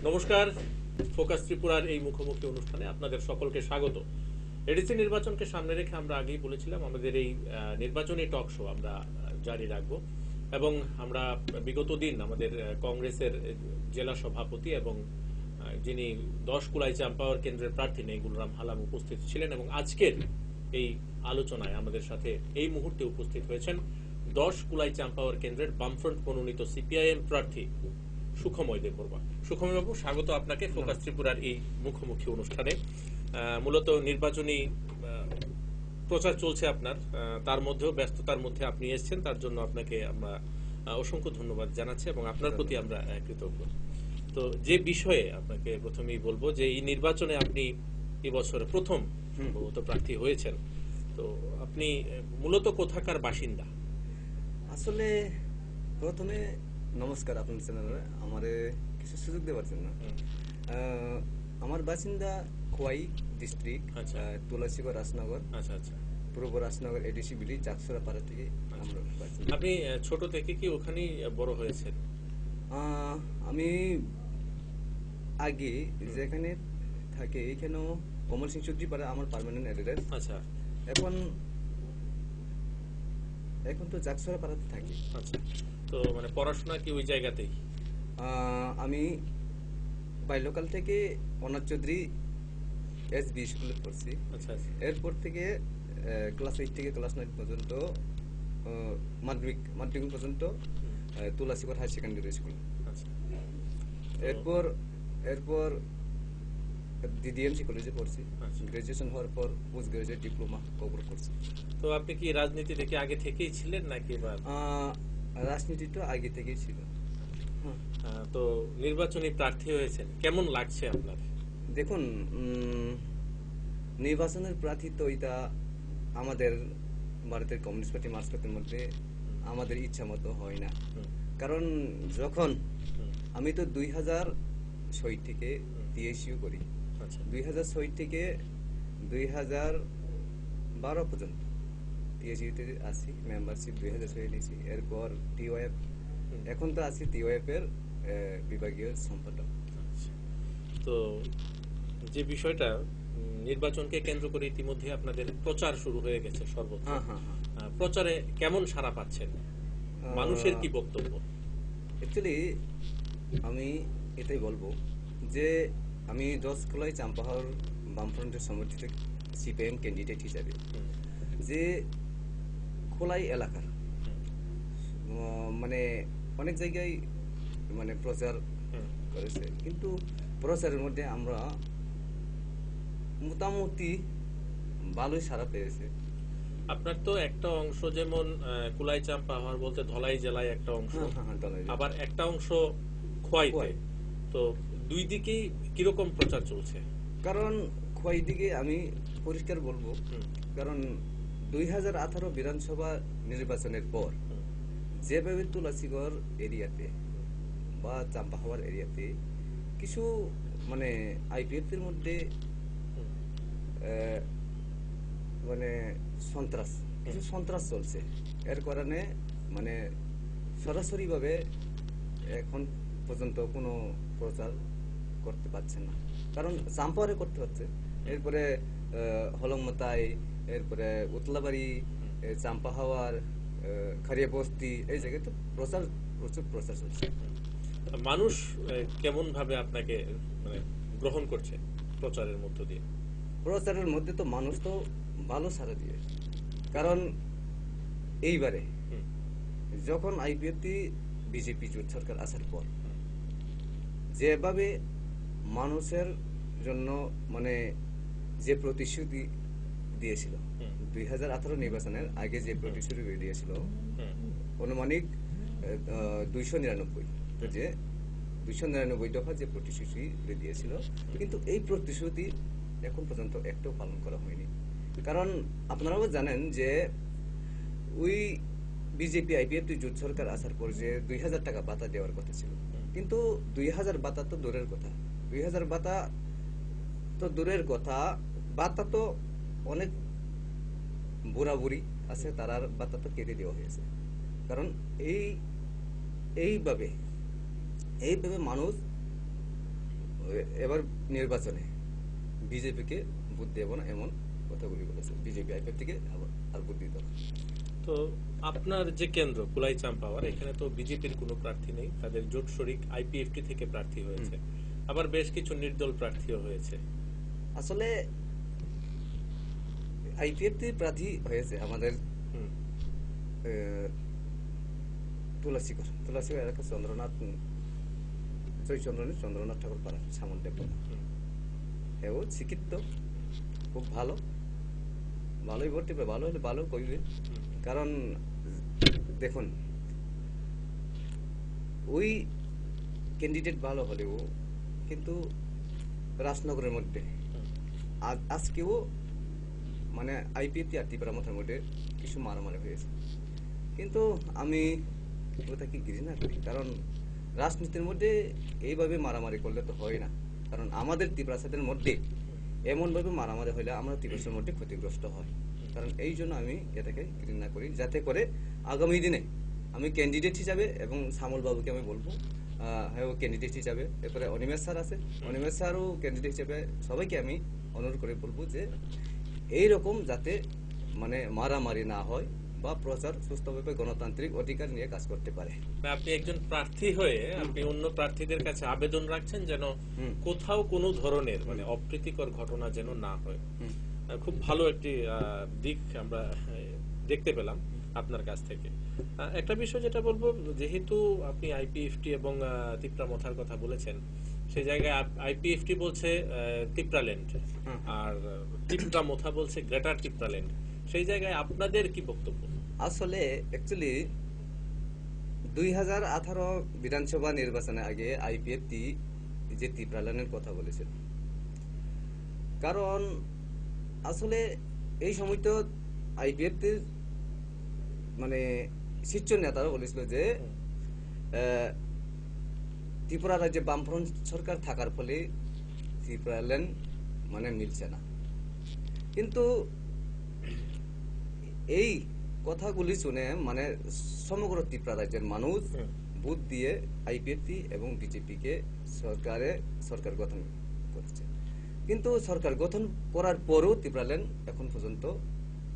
নমস্কার। ফোকাস ত্রিপুরার এই মুখোমুখি অনুষ্ঠানে আপনাদের সকলকে স্বাগত। এডিসি নির্বাচনকে সামনে রেখে আমরা আগেই বলেছিলাম আমাদের এই নির্বাচনী টক শো আমরা জারি রাখব এবং আমরা বিগত দিন আমাদের কংগ্রেসের জেলা সভাপতি এবং যিনি 10 কুলাই চাম্পাওয়ার কেন্দ্রের প্রার্থী নেগুলরাম হালাম উপস্থিত ছিলেন এবং আজকের এই আলোচনায় আমাদের সাথে এই মুহূর্তে উপস্থিত হয়েছেন 10 কুলাই চাম্পাওয়ার কেন্দ্রের বামফ্রন্ট মনোনীত সিপিআইএম প্রার্থী সুখময় দেববর্মা। সুখময় বাবু, স্বাগত আপনাকে ফোকাস ত্রিপুরার এই মুখোমুখি অনুষ্ঠানে। মূলত নির্বাচনী প্রচার চলছে আপনার, তার মধ্যেও ব্যস্ততার মধ্যে আপনি এসেছেন, তার জন্য আপনাকে আমরা অসংখ্য ধন্যবাদ জানাচ্ছি এবং আপনার প্রতি আমরা কৃতজ্ঞ। তো যে বিষয়ে আপনাকে প্রথমেই বলবো যে এই নির্বাচনে আপনি এবছর প্রথম সম্ভবত প্রার্থী হয়েছেন, তো আপনি মূলত কোথাকার বাসিন্দা? আসলে প্রথমে নমস্কার আপনার চ্যানেলে আমারে কিছু সুযোগ দেওয়ার জন্য। আমার বাসিন্দা খোয়াই ডিস্ট্রিক্ট, তুলসীগড় রাজনগর। আচ্ছা আচ্ছা, পূর্ব রাজনগর এডিসি বিলি চাকসুরা পাড়া থেকে আমরা বাসিন্দা। আপনি ছোট থেকে কি ওখানেই বড় হয়েছেন? আমি আগে যেখানে থাকে এখানেও কমল সিং চৌধুরী পাড়া আমার পার্মানেন্ট অ্যাড্রেস। আচ্ছা, এখন তো চাকসুরা পাড়াতে থাকি। আচ্ছা, তো মানে পড়াশোনা কি ওই জায়গাতেই? আমি বাল্যকাল থেকে অনাথ চৌধুরী SB স্কুলে পড়ছি। আচ্ছা আচ্ছা, এরপর থেকে ক্লাস 8 থেকে ক্লাস 9 পর্যন্ত মাধ্যমিক পর্যন্ত তুলসীগড় হাই সেকেন্ডারি স্কুল। আচ্ছা, এরপর DDMC কলেজে পড়ছি। আচ্ছা। গ্রাজুয়েশন হওয়ার পর পোস্ট গ্রাজুয়েট ডিপ্লোমা কভার করছি। তো আপনি কি রাজনীতি থেকে আগে থেকেই ছিলেন নাকি এবার? রাজনীতি তো আগে থেকেই ছিল। তো নির্বাচনী প্রার্থী হয়েছেন, কেমন লাগছে আপনার? দেখুন, নির্বাচনের প্রার্থী তো এটা আমাদের ভারতের কমিউনিস্ট পার্টি মার্ক্সবাদের মধ্যে আমাদের ইচ্ছা মতো হয় না। কারণ যখন আমি তো 2006 থেকে TSU করি, 2006 থেকে 2012 পর্যন্ত TSU-তে আছি, মেম্বারশিপ 2006 নিয়েছি। এরপর TYF, এখন তো আছি TYF এর বিভাগীয় সম্পাদক। তো যে বিষয়টা নির্বাচনকে কেন্দ্র করে ইতিমধ্যে আপনাদের প্রচার শুরু হয়ে গেছে সর্বত্র, প্রচারে কেমন সাড়া পাচ্ছেন? মানুষের কি বক্তব্য? অ্যাকচুয়ালি আমি এটাই বলবো যে আমি 10 কুলাই চাম্পাহাওর বামফ্রন্টের সমর্থিত CPIM ক্যান্ডিডেট হিসাবে যে খোলাই এলাকার মানে অনেক জায়গায় মানে প্রচার করেছে, কিন্তু প্রচারের মধ্যে আমরা মোটামুটি ভালোই সাড়া পেয়েছে। আপনার তো একটা অংশ যেমন কুলাই চাম্পাহাওর বলতে ধলাই জেলায় একটা অংশ, আবার একটা অংশ খোয়াইতে, তো দুই দিকেই কিরকম প্রচার চলছে? কারণ খোয়াই দিকে আমি পরিষ্কার বলবো, কারণ 2018 বিধানসভা নির্বাচনের পর যেভাবে তুলসীগড় এরিয়াতে বা চাম্পাহাওয়ার এরিয়াতে কিছু মানে IPF এর মধ্যে মানে সন্ত্রাস চলছে, এর কারণে মানে সরাসরিভাবে এখন পর্যন্ত কোনো প্রচার করতে পারছে না। কারণ চাম্পাহাওয়ারে করতে পারছে, এরপরে হলংমতাই, এরপরে উতলাবাড়ি, চাম্পাহাওয়ার, খারিয়া বস্তি, এই জায়গায় তো প্রচুর প্রচার চলছে। মানুষ কেমন ভাবে আপনাকে মানে গ্রহণ করছে প্রচারের মধ্য দিয়ে? প্রচারের মধ্যে তো মানুষ তো ভালো সাড়া দিয়ে, কারণ এইবারে যখন IPF বিজেপি জোট সরকার আসার পর যেভাবে মানুষের জন্য মানে যে প্রতিশ্রুতি দিয়েছিল 2018 নির্বাচনের আগে, যে প্রতিশ্রুতি দিয়েছিল অনুমানিক 299 দফা যে প্রতিশ্রুতি দিয়েছিল, কিন্তু এই প্রতিশ্রুতি এখন পর্যন্ত একটাও পালন করা হয়নি। কারণ আপনারাও জানেন যে ওই বিজেপি IPF জোট সরকার আসার পর যে 2000 টাকা ভাতা দেওয়ার কথা ছিল, কিন্তু 2000 ভাতা তো দূরের কথা, 2000 ভাতা তো দূরের কথা, ভাতা তো অনেক বুড়া বুড়ি আছে, তারার ভাতা তো কেটে দেওয়া হয়েছে। কারণ এইভাবে মানুষ এবার নির্বাচনে বিজেপিকে ভোট দেব না এমন কথাগুলি বলেছে। বিজেপি আইপিএফ থেকে আর ভোট দিত না। তো আপনার যে কেন্দ্র কুলাইচাম পাওয়ার, এখানে তো বিজেপির কোনো প্রার্থী নেই, তাদের জোট শরিক আইপিএফটি থেকে প্রার্থী হয়েছে, আবার বেশ কিছু নির্দল প্রার্থীও হয়েছে। আসলে আইপিএফ প্রার্থী হয়েছে আমাদের হুম, তুলাসীগড় এলাকা চন্দ্রনাথ ঠাকুর পাড়া সামন টেম্পল। হুম, এও শিক্ষিত, খুব ভালোই ভোট দিবে, ভালো হলে ভালো কইবে। হুম, কারণ দেখুন, ওই ক্যান্ডিডেট ভালো হলেও কিন্তু রাজনগরের মধ্যে হুম, আজকেও মানে আইপিএফ আর ত্রিপুরার মধ্যে কিছু মারামারি হয়েছে। কিন্তু আমি ওটাকে ঘৃণা করি, কারণ রাজনীতির মধ্যে এইভাবে মারামারি করলে তো হয় না। কারণ আমাদের ত্রিপুরাসাদের মধ্যে এমনভাবে মারামারি হলে আমরা ত্রিপুরাসাদের মধ্যে ক্ষতিগ্রস্ত হয়। কারণ এই জন্য আমি এটাকে ঘৃণা করি, যাতে করে আগামী দিনে আমি ক্যান্ডিডেট হিসাবে, এবং শ্যামল বাবুকে আমি বলবো হ্যাঁ, ও ক্যান্ডিডেট হিসাবে, এরপরে অনিমেষ স্যার আছে, অনিমেষ স্যারও ক্যান্ডিডেট হিসাবে, সবাইকে আমি অনুরোধ করে বলবো যে এইরকম যাতে মানে মারামারি না হয়, বা প্রচার সুস্থভাবে গণতান্ত্রিক অধিকার নিয়ে কাজ করতে পারে। না, আপনি একজন প্রার্থী হয়ে আপনি অন্য প্রার্থীদের কাছে আবেদন রাখছেন যেন হুম। কোথাও কোনো ধরনের মানে অপ্রীতিকর ঘটনা যেন না হয়। হুম। খুব ভালো একটি দিক আমরা দেখতে পেলাম আপনার কাছ থেকে। একটা বিষয় যেটা বলবো, যেহেতু আপনি আইপিএফটি এবং তিপ্রা মথার কথা বলেছেন, সেই জায়গায় আইপিএফটি বলছে তিপ্রাল্যান্ড, হুম। আর তিপ্রা মথা বলছে গ্রেটার তিপ্রাল্যান্ড। সেই জায়গায় আপনাদের কি বক্তব্য? আসলে অ্যাকচুয়ালি 2018 বিধানসভা নির্বাচনের আগে আইপিএফ যে ত্রিপ্রাল্যান্ডের কথা বলেছিল, কারণ আসলে এই সময় তো আইপিএফ মানে শীর্ষ নেতারা বলেছিল যে ত্রিপুরা রাজ্যে বামফ্রন্ট সরকার থাকার ফলে ত্রিপুরাল্যান্ড মানে মিলছে না। কিন্তু এই কথাগুলি শুনে মানে সমগ্র ত্রিপুরা রাজ্যের মানুষ ভোট দিয়ে আইপিএফটি এবং বিজেপিকে সরকার গঠন করেছে। কিন্তু সরকার গঠন করার পরও ত্রিপুরাল্যান্ড এখন পর্যন্ত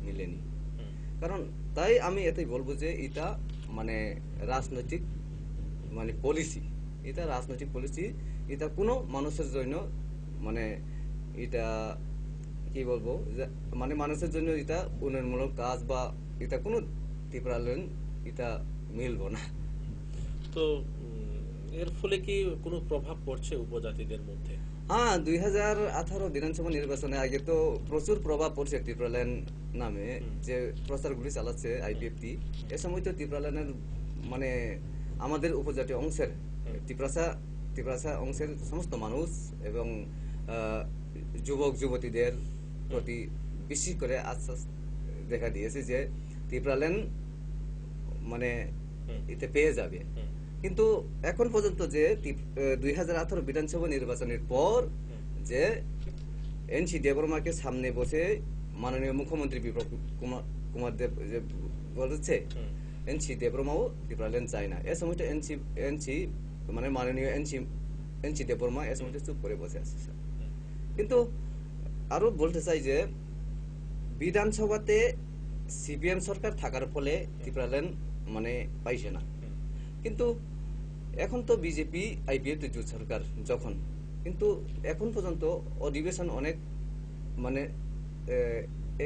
মিলেনি। কারণ তাই আমি এটাই বলবো যে এটা মানে রাজনৈতিক মানে পলিসি, এটা রাজনৈতিক পলিসি, এটা কোনো মানুষের জন্য মানে এটা কি বলবো যে মানে মানুষের জন্য এটা উন্নয়নমূলক কাজ, বা এটা কোনো ত্রিপুরাল্যান্ড এটা মিলবো না। তো এর ফলে কি কোনো প্রভাব পড়ছে উপজাতিদের মধ্যে? হ্যাঁ, 2018 বিধানসভা নির্বাচনে আগে তো প্রচুর প্রভাব পড়ছে ত্রিপুরাল্যান্ড নামে যে প্রচারগুলি চালাচ্ছে আইপিএফটি। এ সময় তো ত্রিপুরাল্যান্ডের মানে আমাদের উপজাতীয় অংশের ত্রিপুরাসা অংশের সমস্ত মানুষ এবং যুবক যুবতীদের প্রতি বেশি করে আশ্বাস দেখা দিয়েছে যে ত্রিপুরাল্যান্ড মানে এতে পেয়ে যাবে। কিন্তু এখন পর্যন্ত যে 2018 বিধানসভা নির্বাচনের পর যে এনসি দেববর্মাকে সামনে বসে মাননীয় মুখ্যমন্ত্রী বিপ্লব কুমার দেব যে বলেছে এনসি দেববর্মাও ত্রিপুরাল্যান্ড চায় না। এ সময়টা এনসি মানে মাননীয় এনসি দেববর্মা এ সময়টা চুপ করে বসে আছে। কিন্তু আরো বলতে চাই যে বিধানসভাতে সিপিএম সরকার থাকার ফলে ত্রিপুরাল্যান্ড মানে পাইছে না। কিন্তু এখন তো বিজেপি আইপিএফ জোট সরকার যখন, কিন্তু এখন পর্যন্ত অধিবেশন অনেক মানে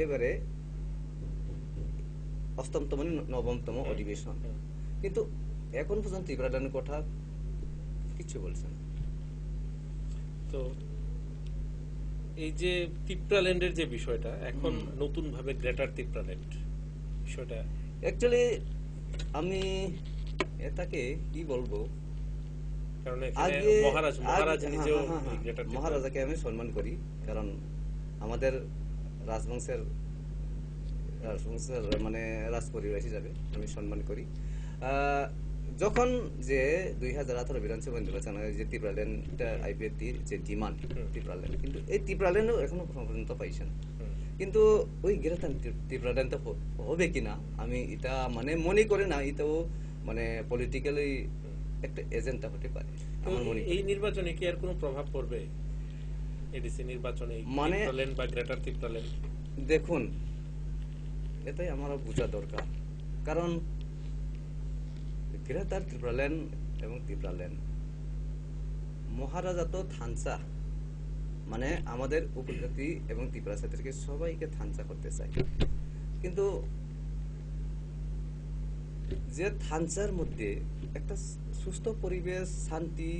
এবারে অষ্টমতম মানে নবমতম অধিবেশন, কিন্তু এখন পর্যন্ত ত্রিপুরাল্যান্ডের কথা কিছু বলছে না। তো এই যে তিপ্রাল্যান্ডের যে বিষয়টা, এখন নতুন ভাবে গ্রেটার তিপ্রাল্যান্ড বিষয়টা, অ্যাকচুয়ালি আমি এটাকে কি বলবো, কারণ এখানে মহারাজ নিজেও গ্রেটার মহারাজাকে আমি সম্মান করি, কারণ আমাদের রাজবংশের মানে রাজ পরিবার হিসাবে আমি সম্মান করি। যখন যে 2018 বিধানসভা নির্বাচনে যে ত্রিপুরাল্যান্ডটা আইপিএফটির যে ডিমান্ড ত্রিপুরাল্যান্ড, কিন্তু এই ত্রিপুরাল্যান্ডও এখনো পর্যন্ত পাইছে না। কিন্তু ওই গ্রেটার ত্রিপুরাল্যান্ড হবে কিনা আমি এটা মানে মনে করি না। এটাও মানে পলিটিক্যালি একটা এজেন্ডা হতে পারে তো আমার মনে এই হয়। নির্বাচনে কি আর কোনো প্রভাব পড়বে এডিসি নির্বাচনে মানে ত্রিপ্রালেন বা গ্রেটার ত্রিপ্রালেন? দেখুন, এটাই আমারও বোঝা দরকার, কারণ গ্রেটার ত্রিপুরাল্যান্ড এবং ত্রিপুরাল্যান্ড মহারাজা তো থানসা, মানে আমাদের উপজাতি এবং ত্রিপুরা জাতিকে সবাইকে থানসা করতে চায়, কিন্তু যে থানসার মধ্যে একটা সুস্থ পরিবেশ, শান্তি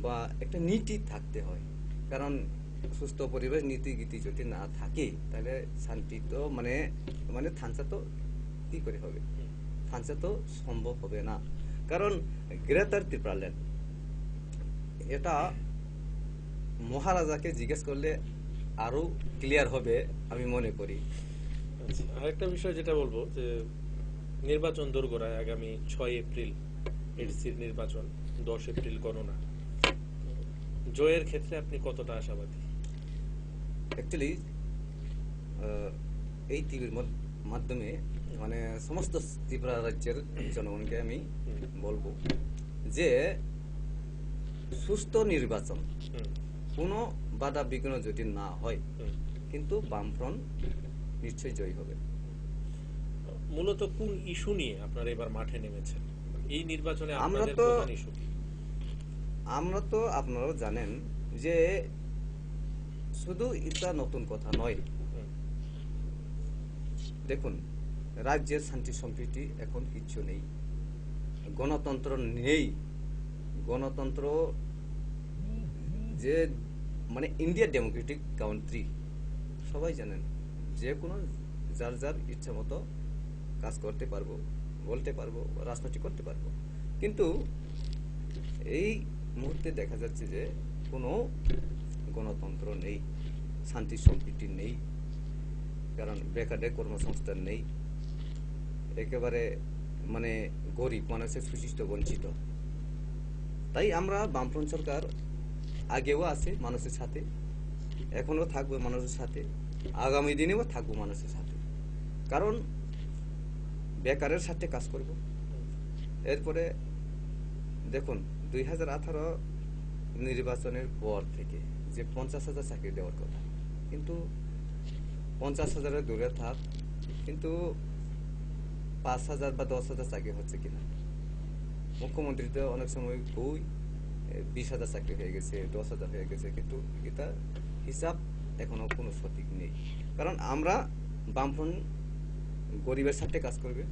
বা একটা নীতি থাকতে হয়। কারণ সুস্থ পরিবেশ, নীতি গীতি যদি না থাকে তাহলে শান্তি তো মানে মানে থানসা তো কি করে হবে, থানসা তো সম্ভব হবে না। কারণ গ্রেটার ত্রিপুরাল্যান্ড এটা মহারাজাকে জিজ্ঞেস করলে আরো ক্লিয়ার হবে আমি মনে করি। আচ্ছা, আরেকটা বিষয় যেটা বলবো যে নির্বাচন দোরগোড়ায়, আগামী 6 এপ্রিল এডিসির নির্বাচন, 10 এপ্রিল গণনা। জয়ের ক্ষেত্রে আপনি কতটা আশাবাদী? অ্যাকচুয়ালি এই টিভির মাধ্যমে মানে সমস্ত ত্রিপুরা রাজ্যের জনগণকে আমি বলবো যে সুস্থ নির্বাচন, হুম, কোনো বাধা বিঘ্ন যদি না হয়, হুম। কিন্তু বামফ্রন্ট নিশ্চয়ই জয়ী হবে। মূলত কোন ইস্যু নিয়ে আপনারা এবার মাঠে নেমেছেন? এই নির্বাচনে আমরা আপনাদের তো প্রধান ইস্যু কি? আমরা তো আপনারাও জানেন যে শুধু এটা নতুন কথা নয়। হুম, দেখুন, রাজ্যের শান্তি সম্প্রীতি এখন কিচ্ছু নেই, গণতন্ত্র নেই। গণতন্ত্র যে মানে ইন্ডিয়া ডেমোক্রেটিক কান্ট্রি, সবাই জানেন, যে কোনো যার যার ইচ্ছা মতো কাজ করতে পারবো, বলতে পারবো, রাজনীতি করতে পারবো। কিন্তু এই মুহূর্তে দেখা যাচ্ছে যে কোনো গণতন্ত্র নেই, শান্তি সম্প্রীতি নেই, কারণ বেকারের কর্মসংস্থান নেই, একেবারে মানে গরিব মানুষের সুশিষ্ট বঞ্চিত। তাই আমরা বামফ্রন্ট সরকার আগেও আছে মানুষের সাথে, এখনো থাকবে মানুষের সাথে, আগামী দিনেও থাকবো মানুষের সাথে। কারণ বেকারের সাথে কাজ করব। এরপরে দেখুন, 2018 নির্বাচনের পর থেকে যে 50,000 চাকরি দেওয়ার কথা, কিন্তু 50,000-এর দূরে থাক, কিন্তু 5,000 বা 10,000 চাকরি হচ্ছে কিনা। মুখ্যমন্ত্রী তো অনেক সময় কই 20,000 চাকরি হয়ে গেছে, 10,000 হয়ে গেছে, কিন্তু এটা হিসাব এখনো কোনো সঠিক নেই। কারণ আমরা বামফ্রন্ট গরিবের সাথে কাজ করবে,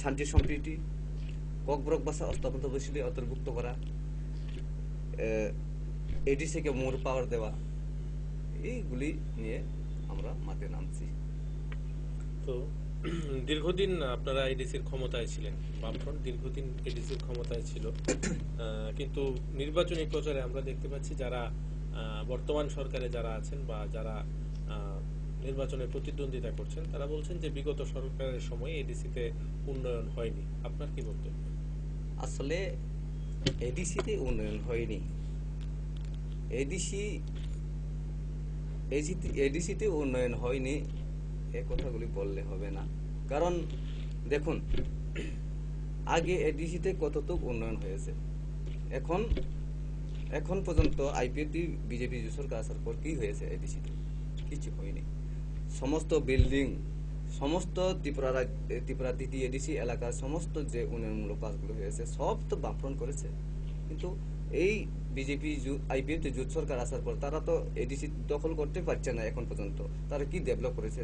শান্তি সম্প্রীতি, ককবরক ভাষা অস্থাপন বসিলে অন্তর্ভুক্ত করা, এডিসিকে মোর পাওয়ার দেওয়া, এইগুলি নিয়ে আমরা মাঠে নামছি। তো দীর্ঘদিন আপনারা এডিসির ক্ষমতায় ছিলেন, বামফ্রন্ট দীর্ঘদিন এডিসির ক্ষমতায় ছিল, কিন্তু নির্বাচনী প্রচারে আমরা দেখতে পাচ্ছি যারা বর্তমান সরকারে যারা আছেন বা যারা নির্বাচনে প্রতিদ্বন্দ্বিতা করছেন, তারা বলছেন যে বিগত সরকারের সময় এডিসিতে উন্নয়ন হয়নি। আপনার কি বক্তব্য? আসলে এডিসিতে উন্নয়ন হয়নি, এডিসি এডিসিতে উন্নয়ন হয়নি এ কথাগুলি বললে হবে না। কারণ দেখুন, আগে এডিসিতে কতটুকু উন্নয়ন হয়েছে, এখন এখন পর্যন্ত আইপিএফটি বিজেপি সরকার আসার পর কি হয়েছে এডিসিতে? কিছু হয়নি। সমস্ত বিল্ডিং, সমস্ত ত্রিপুরা দ্বিতীয় এডিসি এলাকার সমস্ত যে উন্নয়নমূলক কাজগুলো হয়েছে সব তো বামফ্রন্ট করেছে। কিন্তু এই বিজেপি আইপিএফ জোট সরকার আসার পর তারা তো এডিসি দখল করতে পারছে না এখন পর্যন্ত। তারা কি ডেভেলপ করেছে?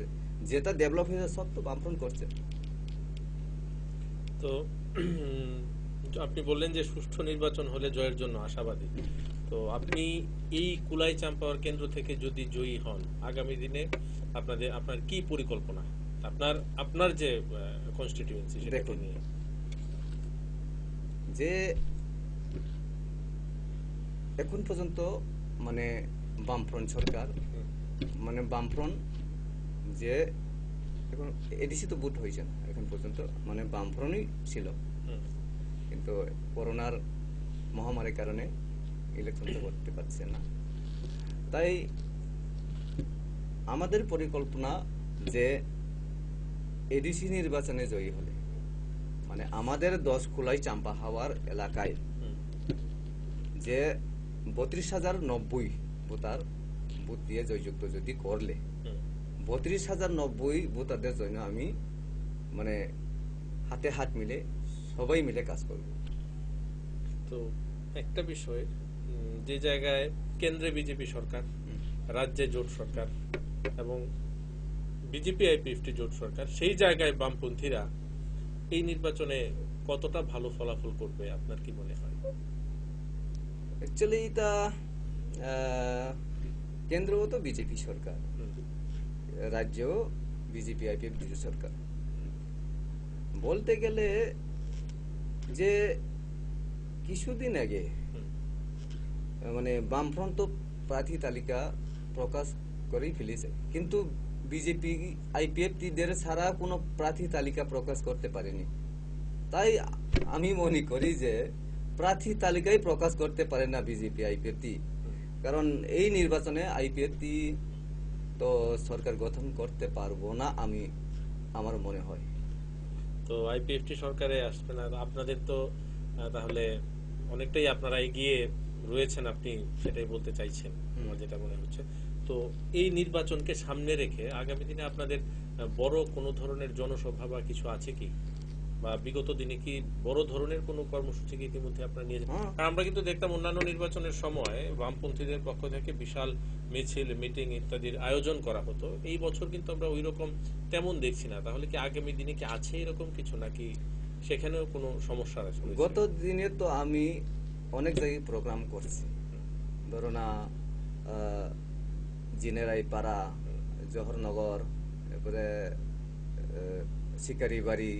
যেটা ডেভেলপ হয়েছে সব তো বামফ্রন্ট করছে। তো আপনি বললেন যে সুষ্ঠু নির্বাচন হলে জয়ের জন্য আশাবাদী। তো আপনি এই কুলাই চাম্পাওয়ার কেন্দ্র থেকে যদি জয়ী হন, আগামী দিনে আপনার কি পরিকল্পনা, আপনার যে কনস্টিটিউয়েন্সি সেটাকে দেখুন, নিয়ে? যে এখন পর্যন্ত মানে বামফ্রন্ট সরকার, মানে বামফ্রন্ট যে এখন এডিসি তো ভোট হয়েছে না এখন পর্যন্ত, মানে বামফ্রন্টই ছিল, কিন্তু করোনার মহামারীর কারণে ইলেকশন তো করতে পারছে না। তাই আমাদের পরিকল্পনা যে এডিসি নির্বাচনে জয়ী হলে মানে আমাদের 10 কুলাই চাম্পা হাওয়ার এলাকায় হুম, যে 32,090 ভোটার বুথ দিয়ে জয়যুক্ত যদি করলে হুম। 32,090 ভোটারদের জন্য আমি মানে হাতে হাত মিলে সবাই মিলে কাজ করব। তো একটা বিষয়, যে জায়গায় কেন্দ্রে বিজেপি সরকার, রাজ্যে জোট সরকার এবং বিজেপি আইপিএফটি জোট সরকার, সেই জায়গায় বামপন্থীরা এই নির্বাচনে কতটা ভালো ফলাফল করবে আপনার কি মনে হয়? অ্যাকচুয়ালি এটা কেন্দ্রও তো বিজেপি সরকার, হুম, রাজ্যেও বিজেপি আইপিএফ দুটো সরকার। বলতে গেলে যে কিছুদিন আগে হুম, মানে বামফ্রন্ট তো প্রার্থী তালিকা প্রকাশ করেই ফেলেছে, কিন্তু বিজেপি আইপিএফটিদের ছাড়া কোনো প্রার্থী তালিকা প্রকাশ করতে পারেনি। তাই আমি মনে করি যে প্রার্থী তালিকাই প্রকাশ করতে পারে না বিজেপি আইপিএফটি, কারণ এই নির্বাচনে আইপিএফটি তো সরকার গঠন করতে পারবো না আমার মনে হয়। তো আইপিএফটি সরকারে আসবে না, আপনাদের তো তাহলে অনেকটাই আপনারা এগিয়ে রয়েছেন, আপনি সেটাই বলতে চাইছেন, আমার যেটা মনে হচ্ছে। তো এই নির্বাচনকে সামনে রেখে আগামী দিনে আপনাদের বড় কোনো ধরনের জনসভা বা কিছু আছে কি, বা বিগত দিনে কি বড় ধরনের কোনো কর্মসূচি কি ইতিমধ্যে আপনারা নিয়ে যাবেন? কারণ আমরা কিন্তু দেখতাম অন্যান্য নির্বাচনের সময় বামপন্থীদের পক্ষ থেকে বিশাল মিছিল, মিটিং ইত্যাদির আয়োজন করা হতো। এই বছর কিন্তু আমরা ওই রকম তেমন দেখছি না। তাহলে কি আগামী দিনে কি আছে এরকম কিছু, নাকি সেখানেও কোনো সমস্যা আছে? গত দিনে তো আমি অনেক জায়গায় প্রোগ্রাম করছি, ধরো না জিনেরাই পাড়া, জহরনগর, এরপরে শিকারিবাড়ি,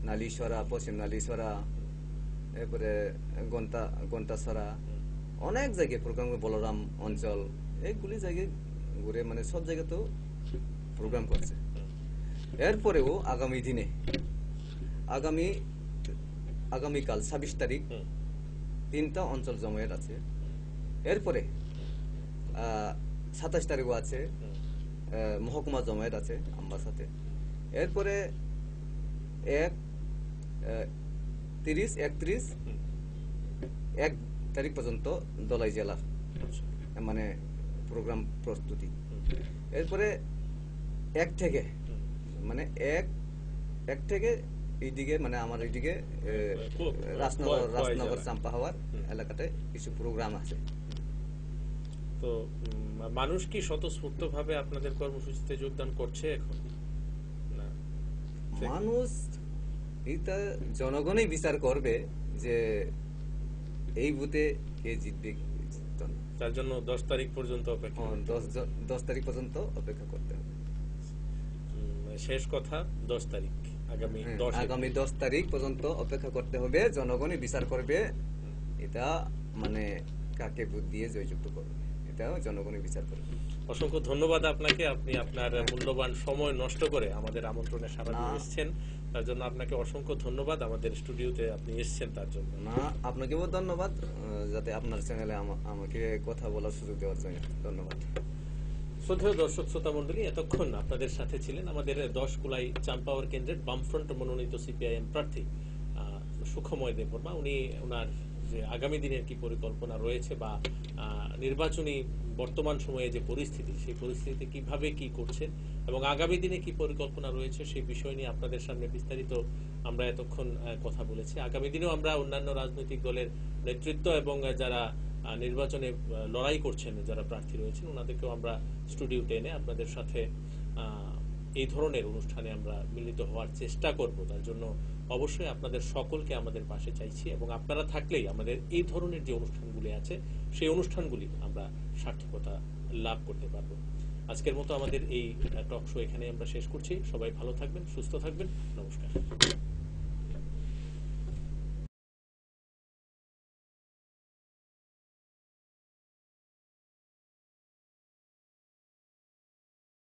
নালিশরা, পশ্চিম নালিশরা, এরপরে গন্তাসরা, অনেক জায়গায় প্রোগ্রাম, বলরাম অঞ্চল, এইগুলি জায়গায় ঘুরে মানে সব জায়গাতেও প্রোগ্রাম করছে। এরপরেও আগামী দিনে আগামীকাল 26 তারিখ 3টা অঞ্চল জমায়েত আছে। এরপরে 27 তারিখও আছে মহকুমা জমায়েত আছে আমার সাথে। এরপরে 1 তারিখ পর্যন্ত দলাই জেলার মানে প্রোগ্রাম প্রস্তুতি। এরপরে 1 থেকে এইদিকে মানে আমার এইদিকে রাজনগর চাম্পা হাওয়ার এলাকাতে কিছু প্রোগ্রাম আছে। তো মানুষ কি স্বতঃস্ফূর্ত ভাবে আপনাদের কর্মসূচিতে যোগদান করছে এখন? না, মানুষ এটা জনগণই বিচার করবে যে এই বুথে কে জিতবে, জিততো না। তার জন্য 10 তারিখ পর্যন্ত অপেক্ষা। 10 তারিখ পর্যন্ত অপেক্ষা করতে হবে। শেষ কথা 10 তারিখ, আগামী 10 তারিখ পর্যন্ত অপেক্ষা করতে হবে। জনগণই বিচার করবে এটা মানে কাকে ভোট দিয়ে জয়যুক্ত করবে, এটাও জনগণই বিচার করবে। অসংখ্য ধন্যবাদ আপনাকে, আপনি আপনার মূল্যবান সময় নষ্ট করে আমাদের আমন্ত্রণে সাড়া দিয়ে এসেছেন, তার জন্য আপনাকে অসংখ্য ধন্যবাদ। আমাদের স্টুডিওতে আপনি এসেছেন তার জন্য। না, আপনাকেও ধন্যবাদ, যাতে আপনার চ্যানেলে আমাকে কথা বলার সুযোগ দেওয়ার জন্য ধন্যবাদ। শ্রদ্ধেয় দর্শক শ্রোতা মন্ডলী, এতক্ষণ আপনাদের সাথে ছিলেন আমাদের 10 কুলাই চাম্পাওয়ার কেন্দ্রের বামফ্রন্ট মনোনীত সিপিআইএম প্রার্থী সুখময় দেববর্মা। উনি ওনার যে আগামী দিনের কি পরিকল্পনা রয়েছে বা নির্বাচনী বর্তমান সময়ে যে পরিস্থিতি, সেই পরিস্থিতিতে কিভাবে কি করছেন এবং আগামী দিনে কি পরিকল্পনা রয়েছে সেই বিষয় নিয়ে আপনাদের সামনে বিস্তারিত আমরা এতক্ষণ কথা বলেছি। আগামী দিনেও আমরা অন্যান্য রাজনৈতিক দলের নেতৃত্ব এবং যারা নির্বাচনে লড়াই করছেন, যারা প্রার্থী রয়েছেন, ওনাদেরকেও আমরা স্টুডিওতে এনে আপনাদের সাথে এই ধরনের অনুষ্ঠানে আমরা মিলিত হওয়ার চেষ্টা করব। তার জন্য অবশ্যই আপনাদের সকলকে আমাদের পাশে চাইছি এবং আপনারা থাকলেই আমাদের এই ধরনের যে অনুষ্ঠানগুলি আছে সেই অনুষ্ঠানগুলি আমরা সার্থকতা লাভ করতে পারবো। আজকের মতো আমাদের এই টক শো এখানে আমরা শেষ করছি। সবাই ভালো থাকবেন, সুস্থ থাকবেন। নমস্কার।